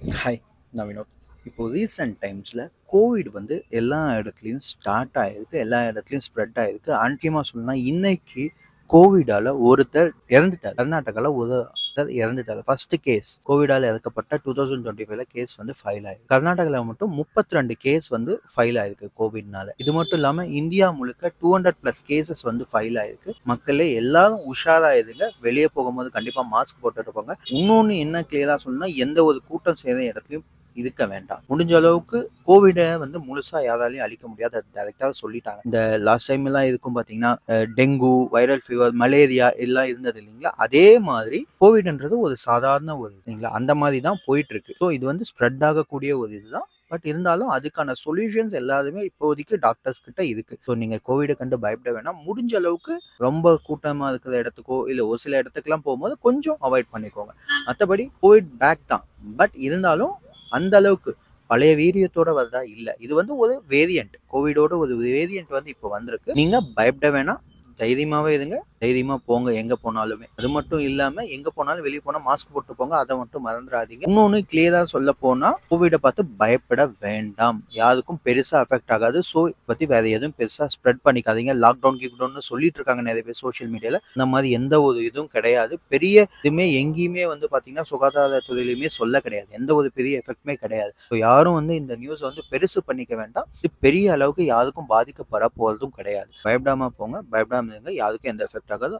Hi, நான் வினோத். இப்போ recent டைம்ஸில் கோவிட் வந்து எல்லா இடத்துலையும் ஸ்டார்ட் ஆகிருக்கு, எல்லா இடத்துலையும் ஸ்ப்ரெட் ஆகிருக்கு. முக்கியமாக சொல்லணும்னா இன்னைக்கு கோவிடால் ஒருத்தர் இறந்துட்டார். கர்நாடகாவில் ஒருத்தர் இறந்துட்டார். ஃபர்ஸ்ட் கேஸ் கோவிடால் இறக்கப்பட்ட 2025 கேஸ் வந்து ஃபைல் ஆயிருக்கு. கர்நாடகாவில் மட்டும் 32 கேஸ் வந்து ஃபைல் ஆயிருக்கு கோவிட்னால. இது மட்டும் இல்லாமல் இந்தியா முழுக்க 200+ கேசஸ் வந்து ஃபைல் ஆயிருக்கு. மக்களே எல்லாரும் உஷாராயிருங்க. வெளியே போகும்போது கண்டிப்பாக மாஸ்க் போட்டுட்டு போங்க. இன்னொன்று என்ன கிளியராக சொல்லணும்னா, எந்த ஒரு கூட்டம் சேர இடத்துலையும் இருக்க வேண்டாம். முடிஞ்ச அளவுக்கு கோவிட வந்து முழுசா யாராலையும் அழிக்க முடியாது. அது டைரக்டாக சொல்லிட்டாங்க. இந்த லாஸ்ட் டைம் எல்லாம் இருக்கும் பார்த்தீங்கன்னா, டெங்கு, வைரல் ஃபீவர், மலேரியா எல்லாம் இருந்தது இல்லைங்களா? அதே மாதிரி கோவிட்ன்றது ஒரு சாதாரண ஒரு இல்லைங்களா? அந்த மாதிரி தான் போயிட்டு இருக்கு. ஸோ இது வந்து ஸ்ப்ரெட் ஆகக்கூடிய ஒரு இதுதான். பட் இருந்தாலும் அதுக்கான சொல்யூஷன்ஸ் எல்லாருமே இப்போதைக்கு டாக்டர்ஸ் கிட்ட இருக்கு. ஸோ நீங்க கோவிட கண்டு பயப்பட வேணாம். முடிஞ்ச அளவுக்கு ரொம்ப கூட்டமா இருக்கிற இடத்துக்கோ, இல்ல ஒரு சில இடத்துக்குலாம் போகும்போது கொஞ்சம் அவாய்ட் பண்ணிக்கோங்க. மற்றபடி கோவிட் பேக் தான். பட் இருந்தாலும் அந்த அளவுக்கு பழைய வீரியத்தோட வருதா இல்ல. இது வந்து ஒரு வேரியன்ட். கோவிடோட ஒரு வேரியன்ட் வந்து இப்போ வந்திருக்கு. நீங்க பயப்பட வேணாம். தைரியமாவே இருங்க. தைரியமா போங்க எங்க போனாலுமே. அது மட்டும் இல்லாம எங்க போனாலும் வெளிய போனா மாஸ்க் போட்டு போங்க. அத மட்டும் மறந்துறாதீங்க. இன்னொன்னு கிளியரா சொல்ல போனா கோவிட பார்த்து பயப்பட வேண்டாம். யாருக்கும் பெருசா அஃபெக்ட் ஆகாது. ஸோ பத்தி வேற எதுவும் பெருசா ஸ்ப்ரெட் பண்ணிக்காதீங்க. லாக்டவுன் கீக்டவுன்னு சொல்லிட்டு இருக்காங்க நிறைய பேர் சோசியல் மீடியால. அந்த மாதிரி எந்த ஒரு இதுவும் கிடையாது. பெரிய இதுவுமே எங்கேயுமே வந்து பார்த்தீங்கன்னா, சுகாதாரத்துறையிலயுமே சொல்ல கிடையாது. எந்த ஒரு பெரிய எஃபெக்ட்டுமே கிடையாது. ஸோ யாரும் வந்து இந்த நியூஸ வந்து பெருசு பண்ணிக்க வேண்டாம். இது பெரிய அளவுக்கு யாருக்கும் பாதிக்கப்பட போறதும் கிடையாது. பயப்படாம போங்க. பயப்படாம இருங்க. யாருக்கும் எந்த எஃபெக்ட் ஆகாது.